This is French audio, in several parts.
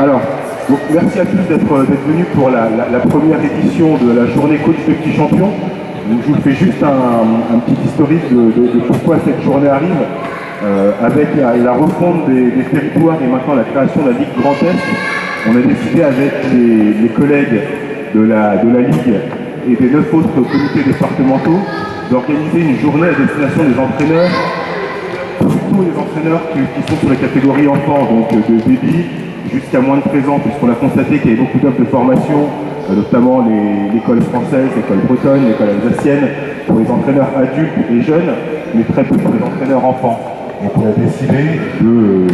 Alors, donc, merci à tous d'être venus pour la première édition de la journée Coach de Petits Champions. Donc, je vous fais juste un petit historique de pourquoi cette journée arrive. Avec la refonte des territoires et maintenant la création de la Ligue Grand Est, on a décidé avec les collègues de la Ligue et des 9 autres comités départementaux d'organiser une journée à destination des entraîneurs, surtout les entraîneurs qui sont sur la catégorie enfants, donc de baby jusqu'à moins de 13 ans, puisqu'on a constaté qu'il y avait beaucoup d'offres de formation, notamment l'école française, l'école bretonne, l'école alsacienne, pour les entraîneurs adultes et jeunes, mais très peu pour les entraîneurs enfants. Donc on a décidé de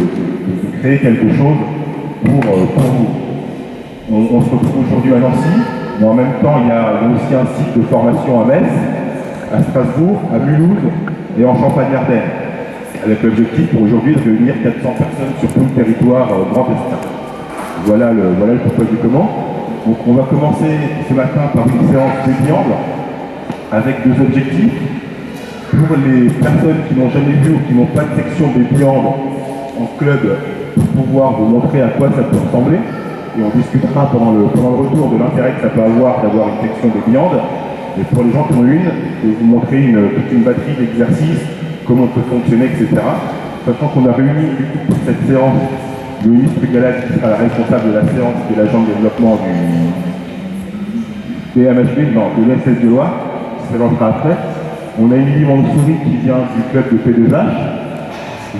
créer quelque chose pour vous. On se retrouve aujourd'hui à Nancy, mais en même temps il y a aussi un site de formation à Metz, à Strasbourg, à Mulhouse et en Champagne-Ardenne, avec l'objectif pour aujourd'hui de réunir 400 personnes sur tout le territoire grand est. Voilà le pourquoi du comment. Donc on va commencer ce matin par une séance dédiante avec deux objectifs. Pour les personnes qui n'ont jamais vu ou qui n'ont pas de section des viandes en club, pour pouvoir vous montrer à quoi ça peut ressembler. Et on discutera pendant le retour de l'intérêt que ça peut avoir d'avoir une section des viandes. Et pour les gens qui en ont une, je vais vous montrer toute une batterie d'exercices, comment on peut fonctionner, etc. Sachant qu'on a réuni pour cette séance le ministre Galal qui sera la responsable de la séance, qui est l'agent de développement du DMHB, de l'ESS de Loire, qui se présentera après. On a Émilie Mansouri qui vient du club de P2H,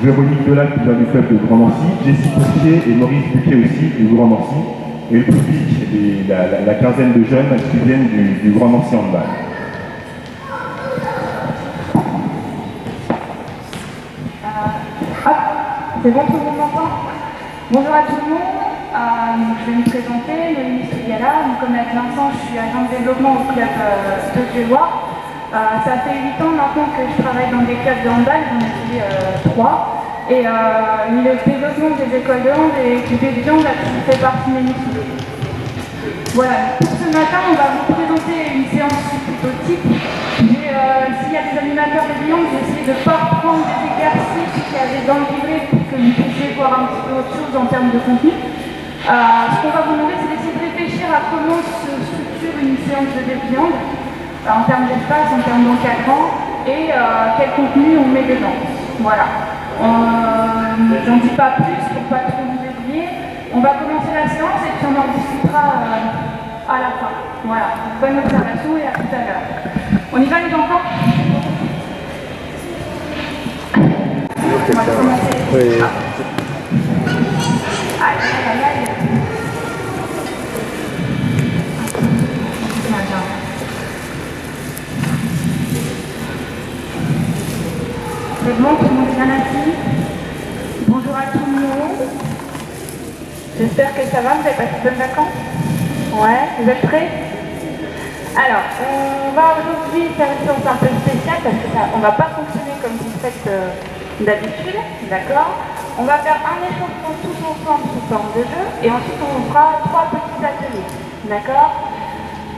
Véronique Delac qui vient du club de Grand Nancy, Jessie Potier et Maurice Buquet aussi du Grand Nancy, et le public et la quinzaine de jeunes qui viennent du Grand Nancy Handball. C'est bon, tout le monde m'entend? Bonjour à tout le monde, je vais me présenter, le ministre Gala. Comme l'a dit Vincent, je suis agent de développement au club de Loire. Ça fait 8 ans maintenant que je travaille dans des clubs de handball, j'en ai fait 3. Et le développement des écoles de hand et du débutant fait partie de mes missions. Voilà, pour ce matin, on va vous présenter une séance plutôt type. S'il y a des animateurs de viande, j'ai essayé de ne pas prendre des exercices qu'il y avait dans le livret pour que vous puissiez voir un petit peu autre chose en termes de contenu. Ce qu'on va vous demander, c'est d'essayer de réfléchir à comment se structure une séance de viande. En termes d'espace, en termes d'encadrant et quel contenu on met dedans. Voilà. J'en dis pas plus pour pas trop vous oublier. On va commencer la séance et puis on en discutera à la fin. Voilà. Bonne observation et à tout à l'heure. On y va les enfants? On va commencer. Oui. Aïe. C'est bon, tout le monde est bien assis. Bonjour à tout le monde. J'espère que ça va, vous avez passé de bonnes vacances? Ouais, vous êtes prêts? Alors, on va aujourd'hui faire une séance un peu spéciale parce qu'on ne va pas fonctionner comme vous faites d'habitude, d'accord? On va faire un échauffement tous ensemble sous forme de jeu et ensuite on fera 3 petits ateliers, d'accord?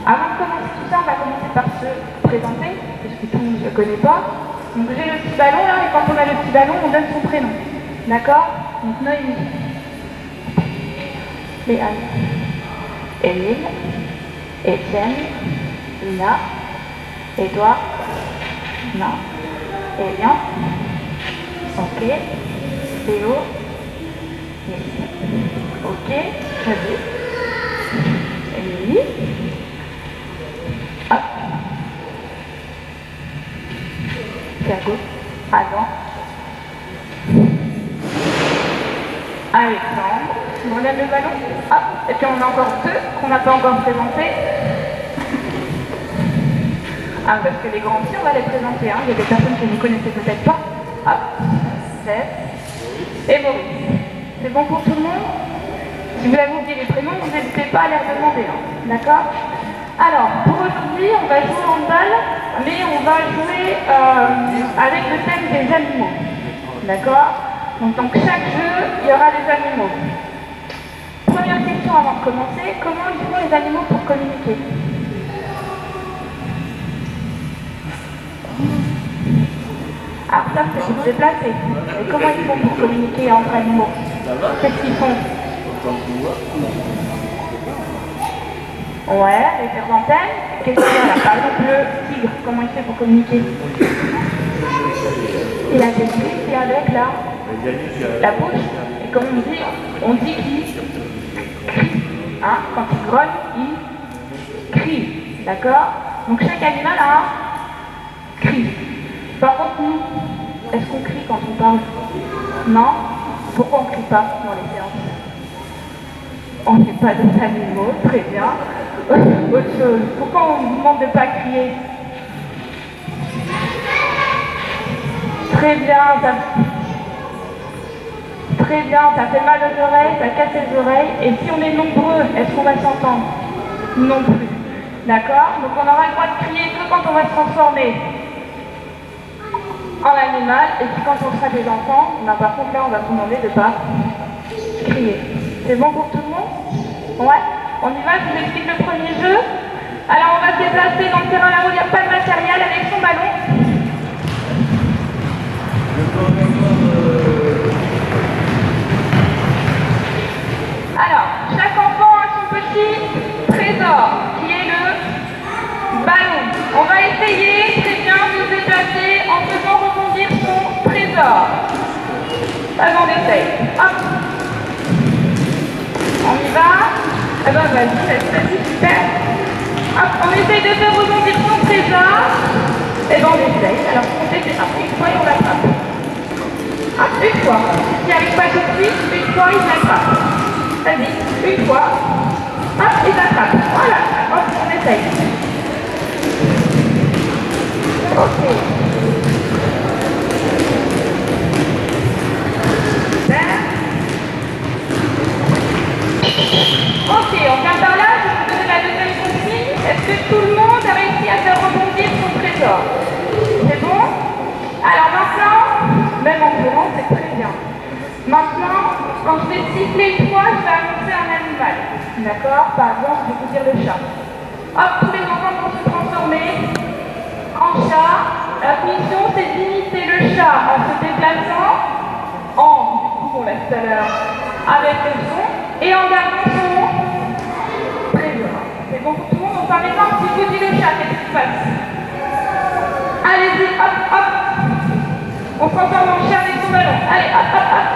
Avant de commencer tout ça, on va commencer par se présenter, puisque tout le monde ne se connaît pas. Donc j'ai le petit ballon là, et quand on a le petit ballon, on donne son prénom. D'accord? Donc Noémie. Léane. Émile. Étienne. Lina. Édouard. Non. Elian. Ok. Théo. Ok. Vas-y. Émilie. Hop. Thiago, Adam, Alexandre, on relève le ballon, et puis on a encore 2 qu'on n'a pas encore présentés. Parce que les grands petits, on va les présenter, il y a des personnes que vous ne connaissez peut-être pas. Seth et Maurice. C'est bon pour tout le monde? Si vous avez oublié les prénoms, vous n'hésitez pas à les redemander, d'accord? Alors, pour aujourd'hui, on va jouer au handball, mais on va jouer avec le thème des animaux. D'accord? Donc, dans chaque jeu, il y aura des animaux. Première question avant de commencer, comment ils font les animaux pour communiquer? Alors ça, c'est pour se déplacer. Mais comment ils font pour communiquer entre animaux? Qu'est-ce qu'ils font? Ouais, avec les antennes. Qu'est-ce qu'il y a là? Par exemple, le tigre, comment il fait pour communiquer? Il a des trucs qui est avec là, la bouche. Et comme on dit qu'il crie. Hein? Quand il grogne, il crie. D'accord? Donc chaque animal a un cri. Par contre, nous, est-ce qu'on crie quand on parle? Non? Pourquoi on ne crie pas dans les séances? On n'est pas des animaux, très bien. Autre chose, pourquoi on vous demande de ne pas crier? Très bien, ça fait mal aux oreilles, ça casse les oreilles. Et si on est nombreux, est-ce qu'on va s'entendre? Non plus. D'accord? Donc on aura le droit de crier que quand on va se transformer en animal. Et puis quand on sera des enfants, par contre là on va vous demander de ne pas crier. C'est bon pour tout le monde? Ouais? On y va, je vous explique le premier jeu. Alors on va se déplacer dans le terrain là où il n'y a pas de matériel avec son ballon. Alors, chaque enfant a son petit trésor, qui est le ballon. On va essayer très bien de se déplacer en faisant rebondir son trésor. Allez, on essaye. Hop. On y va. Ah ben vas-y, super. Hop, on essaye de faire rebondir son trésor. Et ben on essaye. Alors, on essaye une fois et on l'attrape. Hop, une fois. S'il n'y arrive pas tout de suite, une fois, il l'attrape. Vas-y, une fois. Hop, il l'attrape. Voilà. Hop, on essaye. Ok. Super. Ok, on vient par là. Je vais vous donner la deuxième consigne. Est-ce que tout le monde a réussi à faire rebondir son trésor? C'est bon? Alors maintenant, même en courant, c'est très bien. Maintenant, quand je vais siffler une fois, je vais annoncer un animal. D'accord? Par exemple, je vais vous dire le chat. Hop, tous les enfants vont se transformer en chat. La mission, c'est d'imiter le chat en se déplaçant en, du coup, on l'a dit tout à l'heure, avec le son et en gardant son trésor. C'est bon pour tout le monde? Donc, par exemple, si je vous dis le chat, qu'est-ce qui se passe? Allez-y, hop, hop. On se transforme en chat avec son ballon. Allez, hop, hop, hop.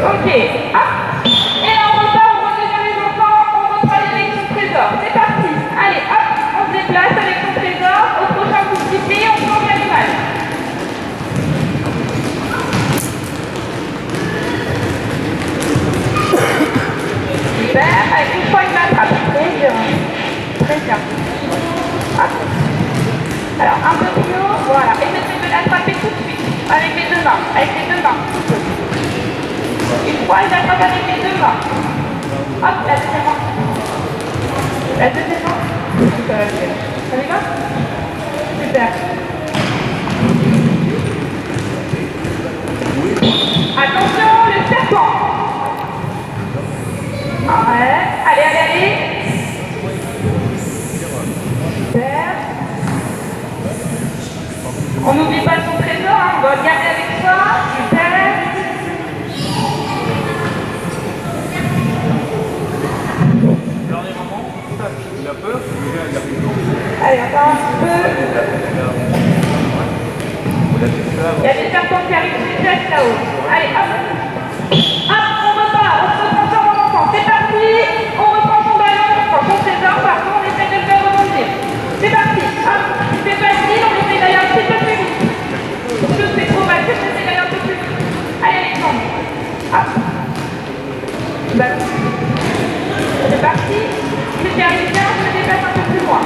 Ok, hop. Et là, on repart, on redevient les enfants, on retravaille avec son trésor. C'est parti. Allez, hop, on se déplace avec son trésor. Au prochain coup de sifflet, on change l'animal. Super, allez, une fois il l'attrape. Très bien. Très bien. Hop. Alors, un peu plus haut, voilà. Essayez de l'attraper tout de suite. Avec les deux mains. Avec les deux mains. Une fois, il l'attrape avec les deux mains. Hop, la deuxième main. La deuxième main. Ça va le faire. Ça y va? Super. Attention, le serpent. Ouais. Allez, allez, allez. Super. On n'oublie pas son trésor, hein. On doit le garder avec soi. Super. Il a peur, allez, encore un petit peu. Il y a des serpents qui arrivent sur les chaises là-haut. Allez, hop. Hop, on repart. On se transforme en enfant. C'est parti. On reprend son ballon. On prend son trésor. Par contre, on essaie de le faire rebondir. C'est parti. Hop. C'est facile. On essaie d'aller un petit peu plus vite. Parce que c'est trop facile. On essaie d'aller un peu plus vite. Allez, Alexandre. Hop. Ballon. C'est parti. Si j'y arrive bien, je me déplace un peu plus loin.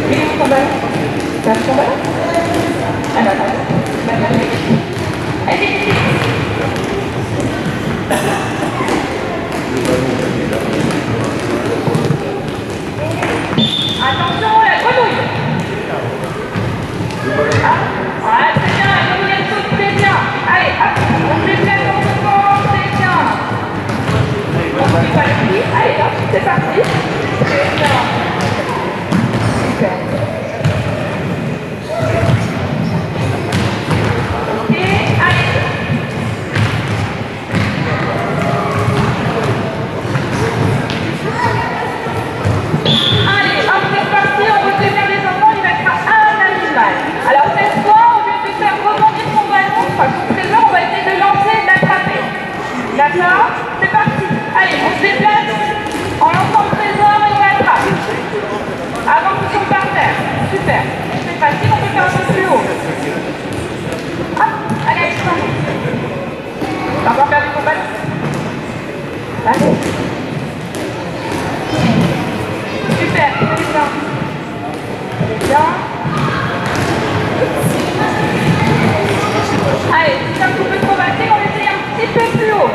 Et où ton ballon? T'as ton ballon? Ah non, attends. Allez, vite, vite. C'est parti. Allez, on se déplace en lançant le trésor et on l'attrape. Avant que tu tombes par terre. Super. C'est facile, on peut faire un peu plus haut. Hop, allez, Alexandre. T'as encore perdu ton ballon? Allez. Super, c'est bien. Bien. Allez, si c'est un petit peu trop facile, on essaye un petit peu plus haut.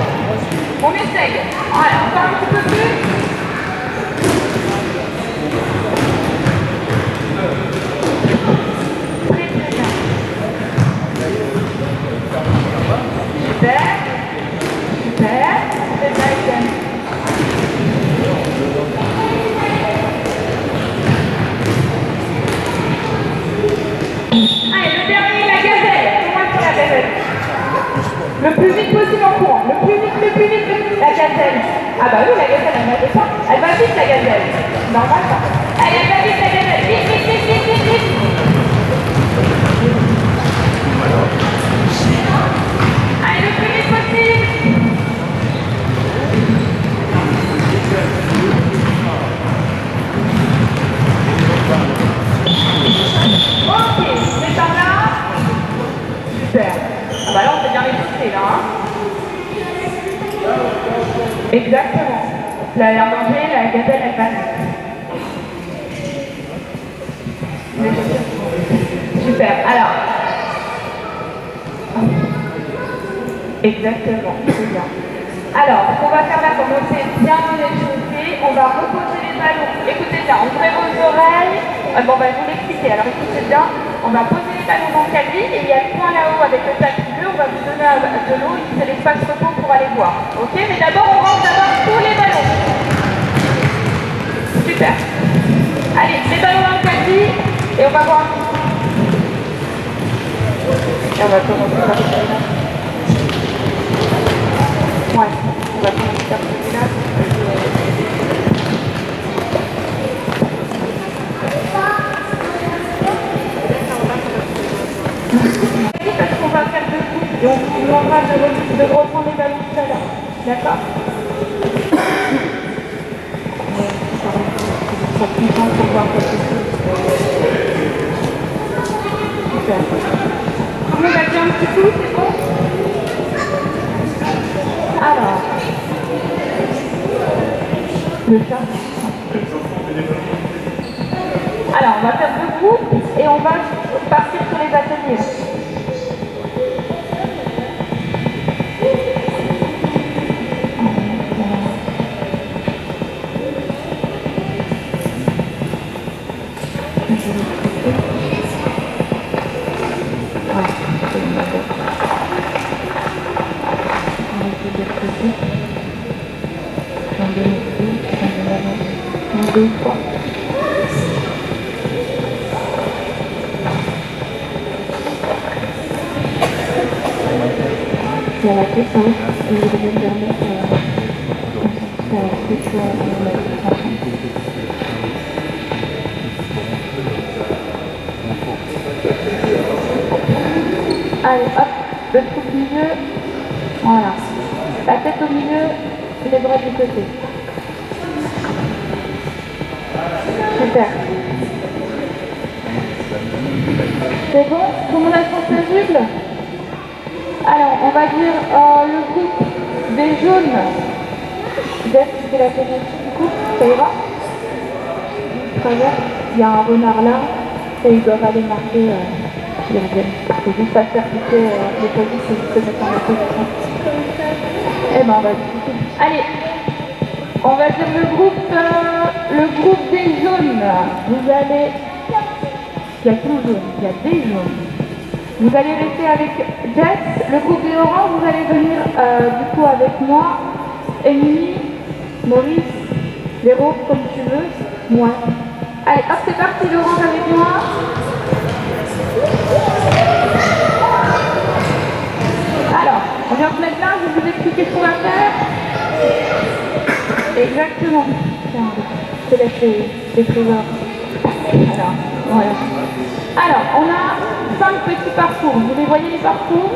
On essaye. Voilà, encore un petit peu plus. Très très bien. Super. Super. C'est bien, Etienne. Allez, le dernier, la gazelle. Comment est-ce la gazelle? Le plus vite possible en courant. Le plus vite, le plus vite, le plus vite. La gazelle. Ah bah oui, la gazelle, elle va de ça. Elle va vite, la gazelle. Normal, ça. Allez, elle va vite, la gazelle. Vite, vite, vite, vite, vite, vite. Allez, le plus vite possible. Ok, c'est par là. Super. Ah bah là, on s'est bien réussi là. Hein. Exactement. La danger, la gazelle, elle passe. Super. Alors. Exactement. C'est bien. Alors, ce qu'on va faire là, comme on s'est bien échauffé, on va reposer les ballons. Écoutez bien, ouvrez vos oreilles. Bon, on va vous l'expliquer. Alors, écoutez bien. On va poser les ballons dans le caddie et il y a le point là-haut avec le tapis bleu. On va vous donner de l'eau et c'est l'espace repos pour aller boire. Ok? Mais d'abord, on range d'abord tous les ballons. Super. Allez, les ballons dans le caddie et on va voir. Et on va commencer par celui-là. Ouais, on va commencer par celui-là. Parce qu'on va faire deux coups et on vous demandera de reprendre les ballons tout à l'heure. D'accord? Ça prend du temps pour voir quelque chose. Super. Tout le monde a dit un petit coup, c'est bon? Alors. Le chat. Alors, on va faire deux groupes et on va partir sur les ateliers. Deux fois. Il y a la tête, hein, et je vais me permettre allez, hop, le trou au milieu, voilà. La tête au milieu, les bras du côté. Super. C'est bon? Tout le monde a son paisible? Alors, on va dire le groupe des jaunes. Jeff, tu fais la télé du coup, ça ira? Très bien. Il y a un renard là, et ils doivent aller marquer les reviennent. Il faut juste pas faire piquer les polices et se mettre en opposition. Eh ben, on va discuter. Allez, on va dire le groupe des jaunes. Vous allez... Il y a tout jaune, il y a des jaunes. Vous allez rester avec Jess. Le groupe des oranges, vous allez venir du coup avec moi. Émilie, Maurice, Véro, comme tu veux. Moi. Allez, hop, c'est parti, l'orange avec moi. Alors, on vient se mettre là, je vais vous expliquer ce qu'on va faire. Exactement. Tiens, je te laisse les trésors. Alors, voilà. Alors, on a 5 petits parcours. Vous les voyez les parcours?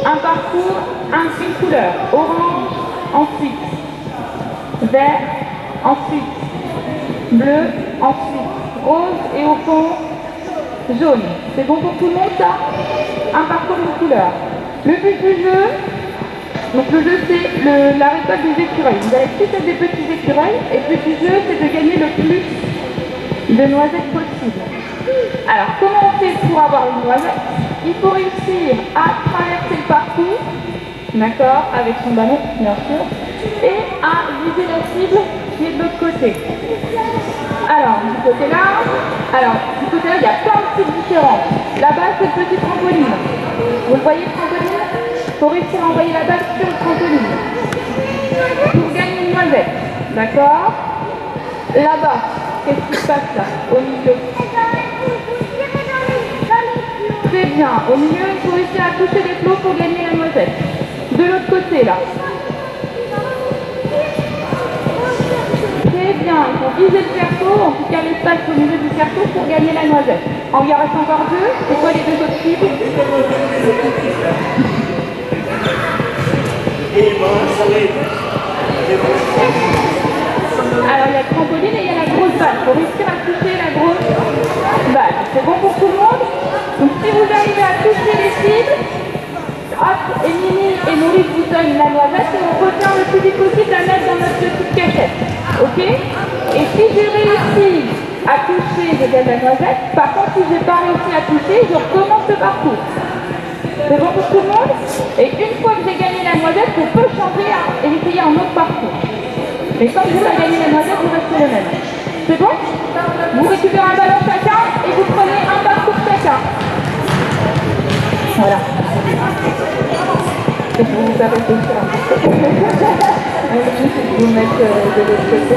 Un parcours, une couleur. Orange, ensuite vert, ensuite bleu, ensuite rose et au fond jaune. C'est bon pour tout le monde ça? Un parcours de couleurs. Le but du jeu, donc le jeu c'est la récolte des écureuils. Vous avez tous des petits écureuils et le but du jeu c'est de gagner le plus de noisettes possible. Alors comment on fait pour avoir une noisette? Il faut réussir à traverser le parcours, d'accord, avec son ballon bien sûr, et à viser la cible qui est de l'autre côté. Alors du côté là, il y a plein de cibles différentes. Là-bas c'est le petit trampoline. Vous le voyez le trampoline? Il faut réussir à envoyer la balle sur le trampoline pour gagner une noisette, d'accord? Là-bas, qu'est-ce qui se passe là, au milieu? Très bien, au milieu, il faut réussir à toucher les flots pour gagner la noisette. De l'autre côté là. Très bien, il faut viser le cerceau, en tout cas l'espace au milieu du cerceau pour gagner la noisette. Il y en reste encore deux, c'est quoi les deux autres cibles? Alors il y a le trampoline et il y a la grosse balle. Il faut réussir à toucher la grosse balle. C'est bon pour tout le monde? Donc si vous arrivez à toucher les cibles, hop, et Mimi et Maurice vous donnent la noisette et on retient le plus vite possible la mettre dans notre petite cachette. Ok? Et si j'ai réussi à toucher, je gagne la noisette. Par contre, si je n'ai pas réussi à toucher, je recommence le parcours. C'est bon pour tout le monde? Et une fois que j'ai gagné la noisette, je peux changer et essayer un autre parcours. Mais quand je vais gagner la noisette, vous restez le même. C'est bon? Vous récupérez un ballon chacun et vous prenez un parcours chacun. Voilà. Et vous vous arrêtez ça. Je vais vous mettre de l'autre côté.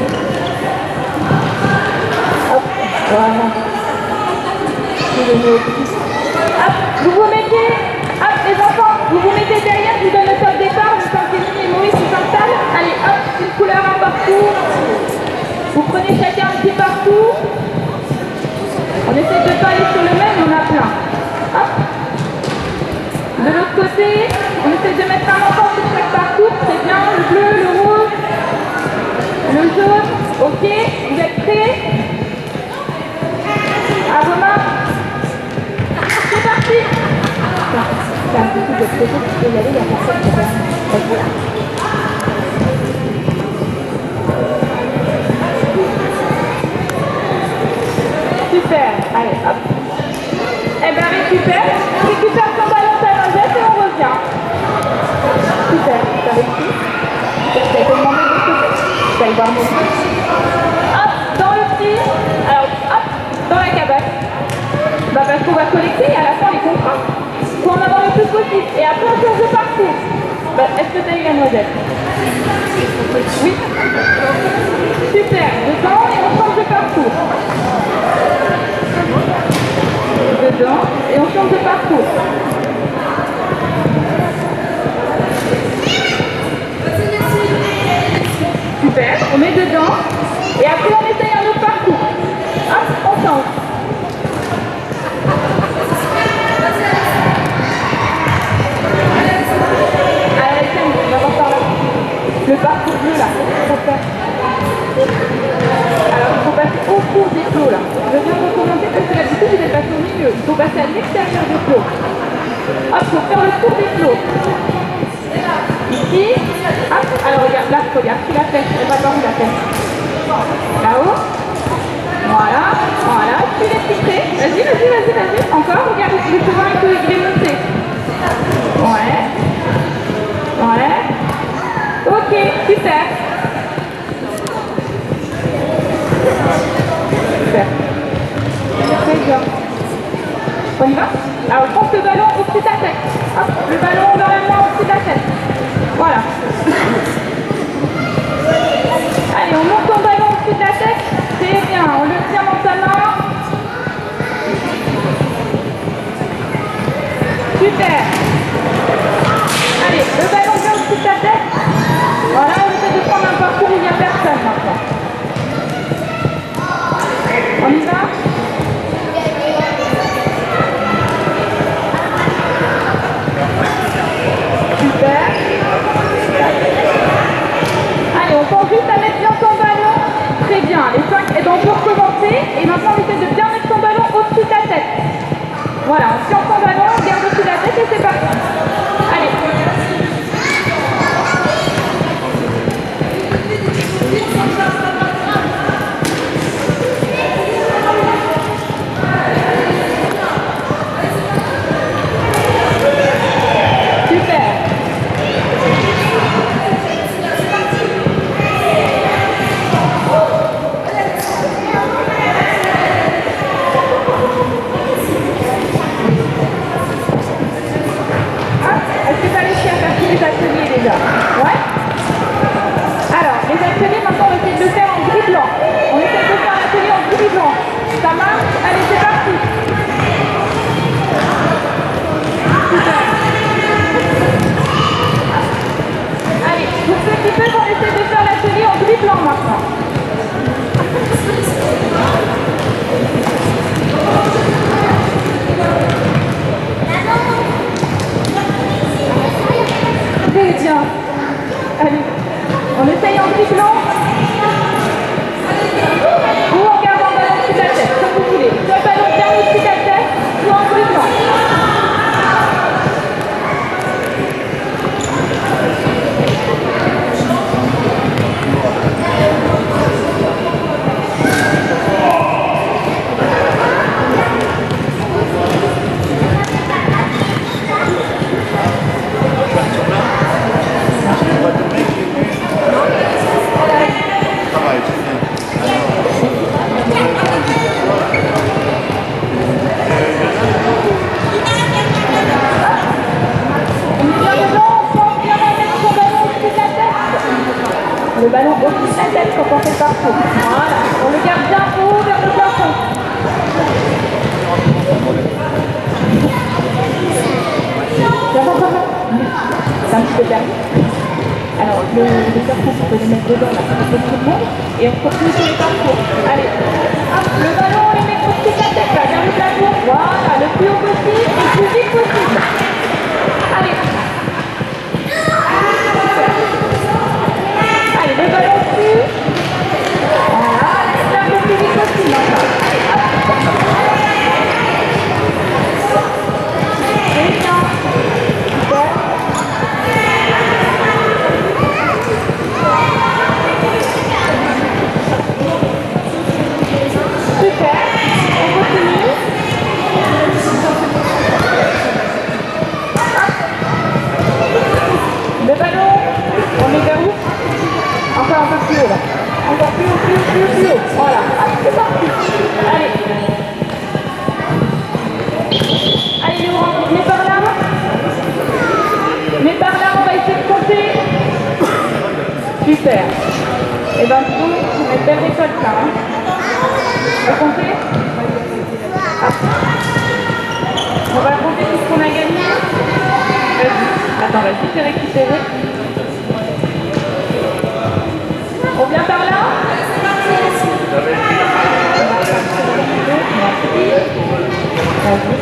Hop, voilà. Hop, vous vous mettez, hop les enfants, vous vous mettez derrière, je vous donne le top départ, le top Mimi et Maurice qui s'installent. Allez, hop, une couleur, un parcours. Vous prenez chacun un petit parcours. On essaie de ne pas aller sur le même, on a plein. Hop. De l'autre côté, on essaie de mettre un enfant sur chaque parcours, c'est bien, le bleu, le rouge, le jaune, ok, vous êtes prêts? À vos mains. C'est parti. C'est un petit peu de côté, tu peux y aller, il y a personne qui va. Super, allez hop. Eh bien récupère ton ballon, ta noisette et on revient. Super, t'as réussi. T'as été demandé de l'autre côté. T'as le barreau. Hop, dans le petit. Alors hop, dans la cabane. Bah parce qu'on va collecter et à la fin les contrats. Faut en avoir le plus possible. Et après on change de parcours. Bah, est-ce que t'as eu la noisette? Oui. Super, dedans et on change de parcours. Dedans et on change de parcours. Super, on met dedans et après on essaye un autre parcours. Hop, on change. Allez, tiens, on va voir par là. Le parcours bleu là, alors il faut passer au cours des flots là. Je viens de recommencer parce que d'habitude vous êtes passé au milieu. Il faut passer à l'extérieur des flots. Hop, il faut faire le tour des flots. Ici, hop, alors regarde, tu la flèche, elle va par où la flèche? Là-haut. Voilà, tu les titrés. Vas-y. Encore, regarde, le pouvoir il est monté. Ouais. Ok, super. Très bien. On y va? Alors, je pense le ballon au-dessus de ta tête. Hop, le ballon dans la main au-dessus de ta tête. Voilà. Allez, on monte ton ballon au-dessus de la tête. Très bien, on le tient dans sa main. Super. Allez, le ballon vient au-dessus de ta tête. Voilà, on essaie de prendre un juste à mettre bien son ballon. Très bien, les 5. Et donc on peut recommencer. Et maintenant on essaie de bien mettre son ballon au-dessus de la tête. Voilà, on tient son ballon, on garde au-dessus de la tête et c'est parti. Allez. Ouais. Alors, les ateliers, maintenant, on essaie de le faire en dribblant. On essaie de faire l'atelier en dribblant. Ça marche? Allez, c'est parti. Super. Allez, pour ceux qui peuvent, on essaie de faire l'atelier en dribblant maintenant. Très bien. Allez, on essaye en dribblant ou en gardant le ballon au-dessus de la tête, comme vous voulez. Soit le ballon bien au-dessus de la tête, soit en dribblant. Le ballon au-dessus de la tête quand on fait le parcours. Voilà, on le garde bien haut vers le plafond. C'est un petit peu perdu. Alors, le carton, on peut le mettre dedans, là, ça fait tout le monde. Et on continue sur les parcours. Allez, hop, le ballon, on le met au-dessus de la tête, là, vers le plafond. Voilà, le plus haut possible, le plus vite possible. Allez. Allez, le ballon dessus. Voilà, c'est un peu plus vite possible. Très bien. Super. Super. On continue. Le ballon, on est vers où? Encore un peu plus haut là. Encore plus haut, plus haut. Voilà. C'est parti. Allez. Allez, Laurent, mets par là. Mets par là, on va essayer de compter. Super. Et ben, on est belle récolte là. Hein. On va compter. Hop. On va compter tout ce qu'on a gagné. Vas-y. Attends, vas-y, c'est récupéré. On vient par là. Vas-y.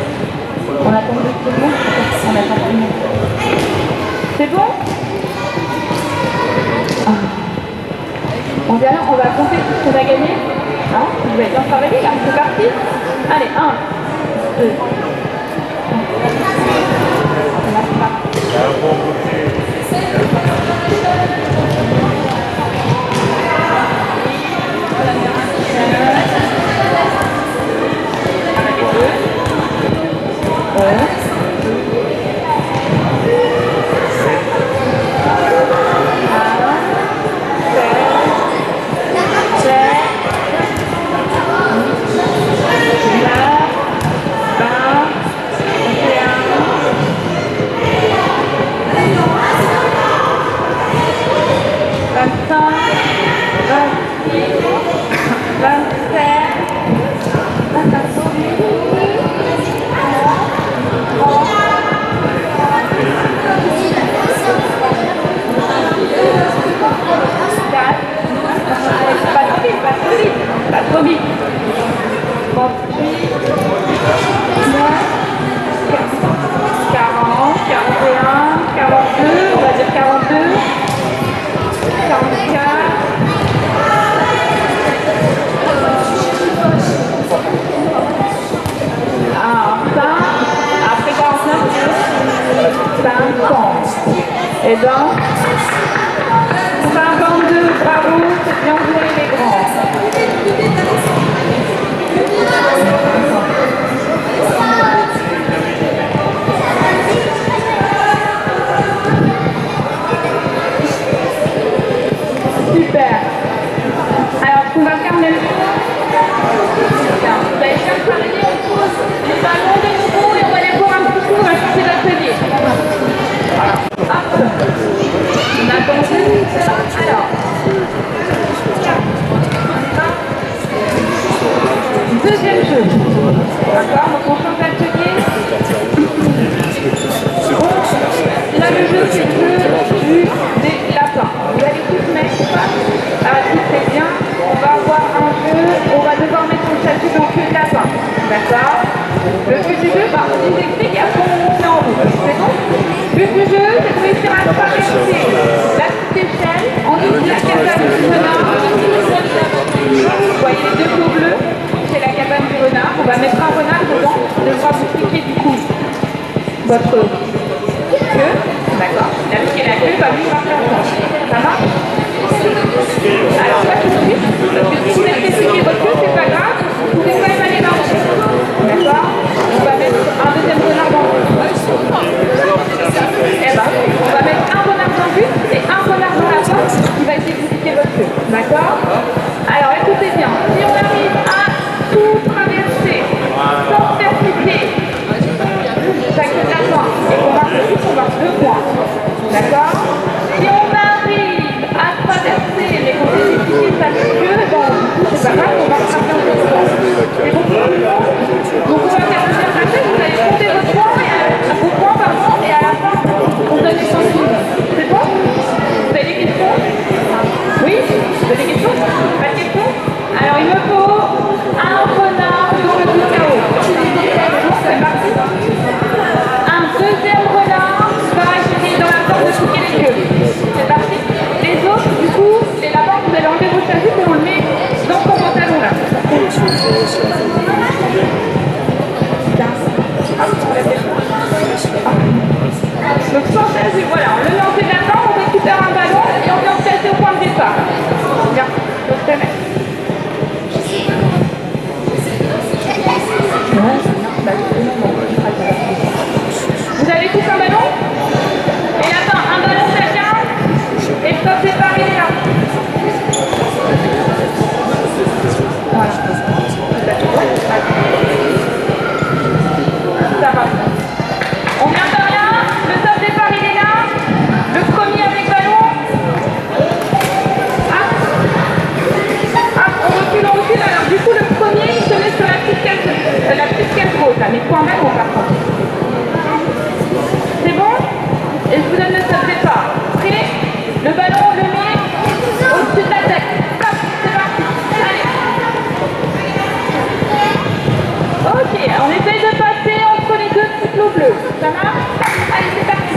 On attend tout le monde. On attend tout le monde. C'est bon? On vient là, on va compter tout ce qu'on a gagné. Hein? Vous avez bien travaillé là, c'est parti. Allez, 1, 2. Eh ben, 52, bravo, c'est bien joué les grands. Super. Alors, ce qu'on va faire maintenant, vous allez faire travailler en pause les ballons de nouveau et on va aller voir un petit coup, on va changer d'atelier. Hop. On attend juste. Alors. Deuxième jeu. D'accord, donc on change d'atelier. Là, le jeu, c'est le jeu des lapins. Vous allez tous mettre tout c'est bien. On va avoir un jeu, on va devoir mettre son statut dans le jeu de lapin. D'accord. Le but du jeu, je vous explique et après on monte en route. C'est bon. Le but du jeu, c'est de réussir à traverser la petite échelle en dessous de la cabane du renard. Vous voyez les deux flots bleus, c'est la cabane du renard. On va mettre un renard dedans, on devra vous cliquer du coup votre queue. D'accord. La piquer la queue, va lui marcher ensemble. Ça marche? Alors pas tout de suite, parce que si vous laissez piquer votre queue, c'est pas grave, vous pouvez quand même aller marcher. D'accord. On va mettre un deuxième renard dans le but. Eh ben, on va mettre un renard dans le but et un renard dans la porte qui va essayer de vous piquer votre queue. D'accord. Alors écoutez bien, si on arrive à tout traverser sans faire piquer chaque lapin et qu'on marche tous, on marche 2 points. D'accord. Si on arrive à traverser mais qu'on fait piquer sa queue, bon, c'est pas grave, on marchera bien 2 points. C'est bon. Donc on va faire le deuxième passage, vous allez compter vos points et à la fin, on donne les points. C'est bon? Vous avez des questions? Oui? Vous avez des questions? Pas de questions? Alors il me faut un renard sur le but KO. C'est parti. Un deuxième renard va essayer dans la porte de piquer les queues. C'est parti. Les autres, du coup, les lapins, vous allez enlever vos chapitres et on le met dans son pantalon là. Donc sans chaise, voilà, on le met en pied de lapin, on récupère un ballon et on vient se placer au point de départ. Bien, donc je te mets. Vous avez tous un ballon? Et lapins, un ballon chacun. Et stop, c'est pareil là. Voilà. Ça va. On vient par là. Le top départ il est là. Le premier avec ballon. On recule. Alors du coup le premier il se met sur la petite case rose là, mais quand même on part contre. C'est bon? Et je vous donne le top départ. Prêt? Le ballon on le met au-dessus de la tête. Hop, c'est parti. Allez. Ok, on essaye de passer entre les deux petits flots bleus. Ça marche? Allez, c'est parti.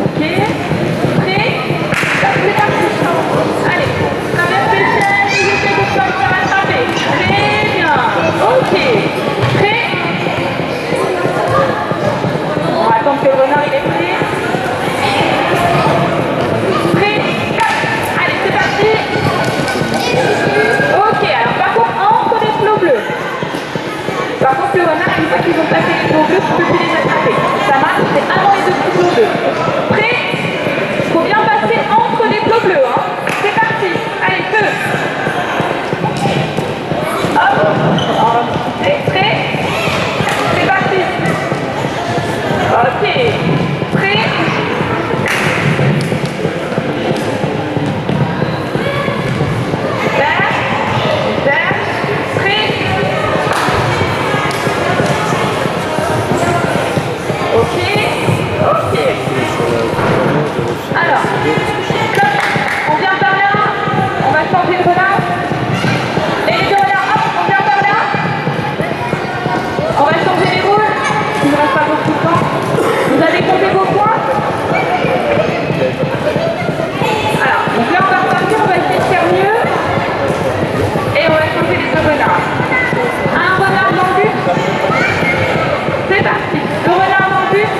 Ok. Prêt? C'est parti. Allez, traversez le ciel, n'hésitez pas à se faire attraper. Très bien. Ok. Prêt? On va attendre que le renard il est prêt. Prêt? Allez, c'est parti. Ok, alors par contre, entre les flots bleus. Par contre, le renard, une fois qu'ils ont passé les flots bleus, tu peux plus les attraper. Ça marche, c'est avant les deux petits flots bleus. Prêt? Faut bien passer entre les flots bleus, hein. C'est parti. Allez, feu. Hop. Prêt? C'est parti. Ok. Prêt? Ok. Alors, on vient par là, on va changer de renard. Et les deux renards, hop, on vient par là. On va changer les rôles, il ne reste pas beaucoup de temps. Vous allez compter vos points. Alors, donc là on va repartir, on va essayer de faire mieux. Et on va changer les deux renards. Un renard dans le but. C'est parti. Le renard dans le but.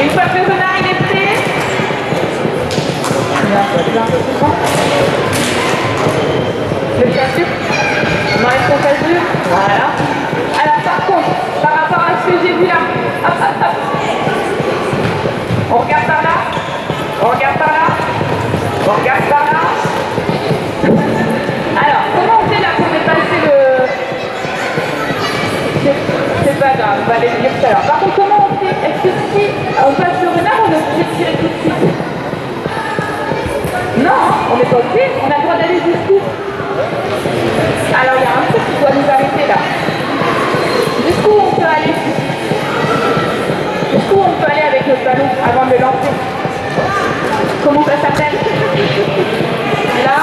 Une fois que le renard il est prêt, le cassure, on enlève son cassure, voilà. Alors par contre, par rapport à ce que j'ai vu là, hop, hop, hop. On regarde par là, on regarde par là, on regarde par là. Alors, comment on fait là pour dépasser le... C'est pas grave, on va aller le dire tout à l'heure. Par contre, comment on fait? Est-ce que si on passe le renard, on est obligé de tirer tout de suite? Non, on n'est pas obligé, on a le droit d'aller jusqu'où? Alors, il y a un truc qui doit nous arrêter là. Jusqu'où on peut aller? Jusqu'où on peut aller avec notre ballon avant de le lancer? Comment ça s'appelle? Là.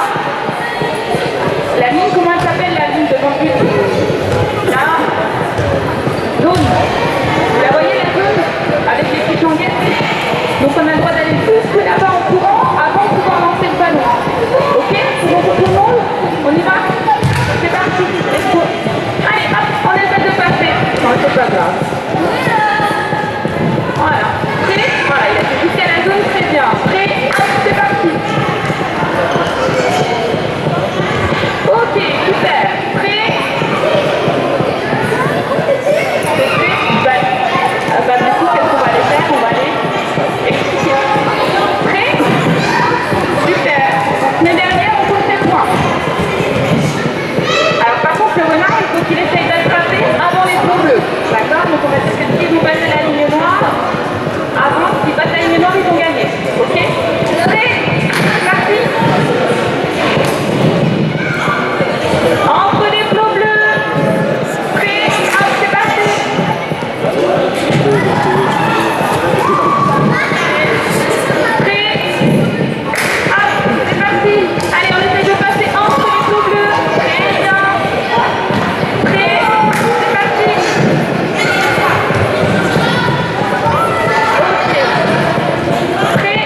La ligne, comment elle s'appelle la ligne devant le but? Là. Zone. Vous la voyez la zone? Avec les petites languettes. Donc on a le droit d'aller jusque là-bas en courant avant de pouvoir lancer le ballon. Ok? C'est bon pour tout le monde? On y va? C'est parti. Allez, hop, on essaie de passer. Non, c'est pas grave. Voilà. Prêt? Voilà, il a fait jusqu'à la zone, très bien. Prêt? Hop, c'est parti. Ok, super. Prêt? C'est fait? Bah, du coup, qu'est-ce qu'on va aller faire? On va aller expliquer. Prêt? Super. Mais derrière, on compte les points. Alors, par contre, le renard, il faut qu'il essaye d'attraper avant les points bleus. D'accord? Donc, on va dire que si vous passez la ligne noire, avant qu'ils passent la ligne noire, ils vont gagner. Ok? Prêt? Parti? Entre les plots bleus. Prêt? Hop, c'est parti. Prêt? Hop, c'est parti. Allez, on essaie de passer entre les plots bleus. Très bien. Prêt? C'est parti. Ok. Prêt?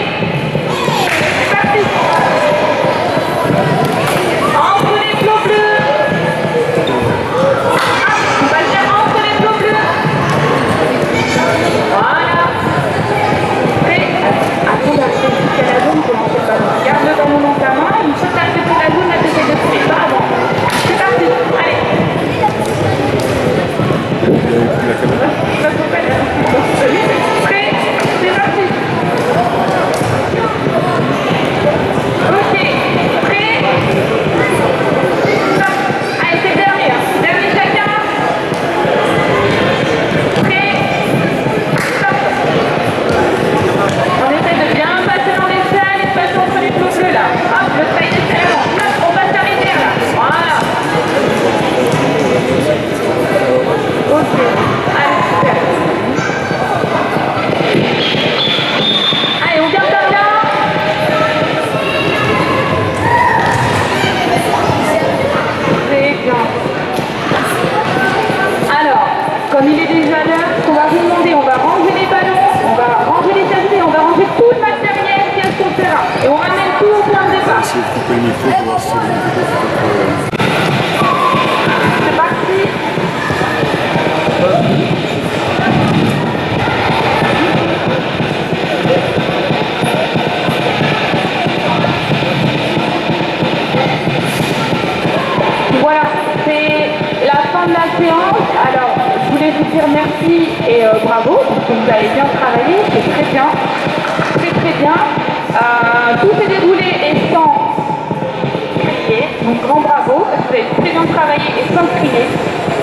C'est parti. Entre les plots bleus. On va le faire entre les plots bleus. Voilà. Prêt? Attends d'arriver jusqu'à la zone pour lancer le ballon. Garde le ballon dans ta main. Une fois que tu as fait la zone, là, tu essaies de tirer. Pas avant. C'est parti. Allez. Ça faut pas dire. Prêt? C'est parti. Ok. Prêt? Stop. Allez, c'est le dernier. Dernier chacun. Prêt? Stop. On essaie de bien passer dans les salles et de passer entre les plots bleus là. Hop, le trail est tellement. Hop, on va s'arrêter là. Voilà. Ok. Allez, super. Allez, on garde par là. Très bien. Alors, comme il est déjà l'heure, ce qu'on va vous demander, on va ranger les ballons, on va ranger les tapis, on va ranger tout le matériel qui est sur le terrain. Et on ramène tout au point de départ. Essayer de couper le micro pour voir si le micro C'est parti. Voilà, c'est la fin de la séance. Alors, je voulais vous dire merci et bravo, parce que vous avez bien travaillé, c'est très bien. Très très bien. Tout s'est déroulé et sans crier, donc grand bravo, parce que vous avez très bien travaillé et sans crier.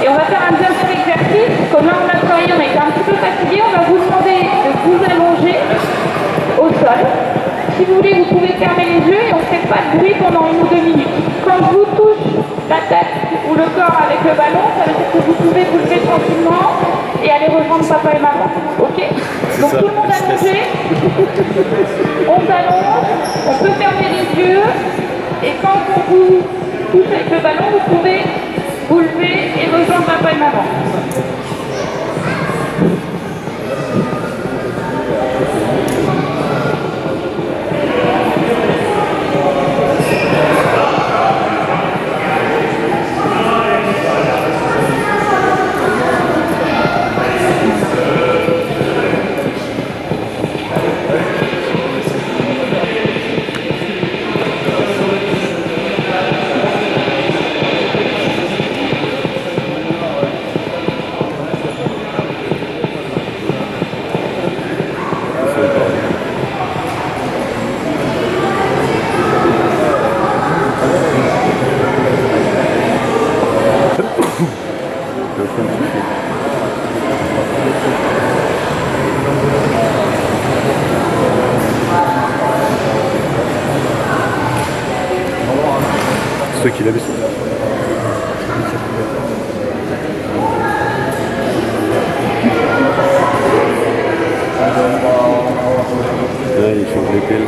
Et on va faire un dernier exercice. Comme là on a travaillé, on a été un petit peu fatigué, on va vous demander de vous allonger au sol. Si vous voulez, vous pouvez fermer les yeux et on ne fait pas de bruit pendant 1 ou 2 minutes. Quand je vous touche la tête ou le corps avec le ballon, ça veut dire que vous pouvez vous lever tranquillement et aller rejoindre papa et maman. Ok? Donc tout le monde allongé, on s'allonge, on peut fermer les yeux et quand on vous touche avec le ballon, vous pouvez vous lever et rejoindre papa et maman. C'est toi qui l'avais ça. Ouais, il change les piles.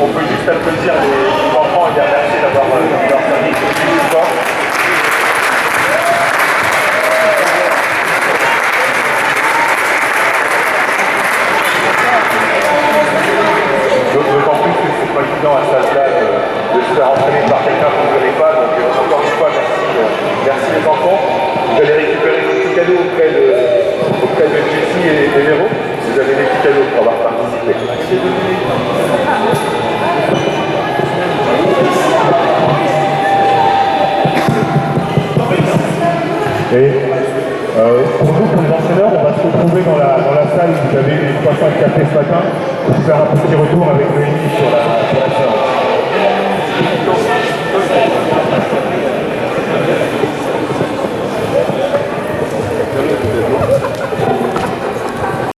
On peut juste applaudir les enfants et les remercier d'avoir leur service aussi ce soir. D'autant plus que c'est pas évident à ce stade de se faire entraîner par quelqu'un qu'on ne connaît pas. Donc encore une fois, merci les enfants. Vous allez récupérer vos petits cadeaux auprès de Jessie et Véro. Vous avez des petits cadeaux pour avoir participé. Et pour nous, pour les entraîneurs, on va se retrouver dans la salle où vous avez eu les 3-5 cafés ce matin pour faire un petit retour avec Noémie sur la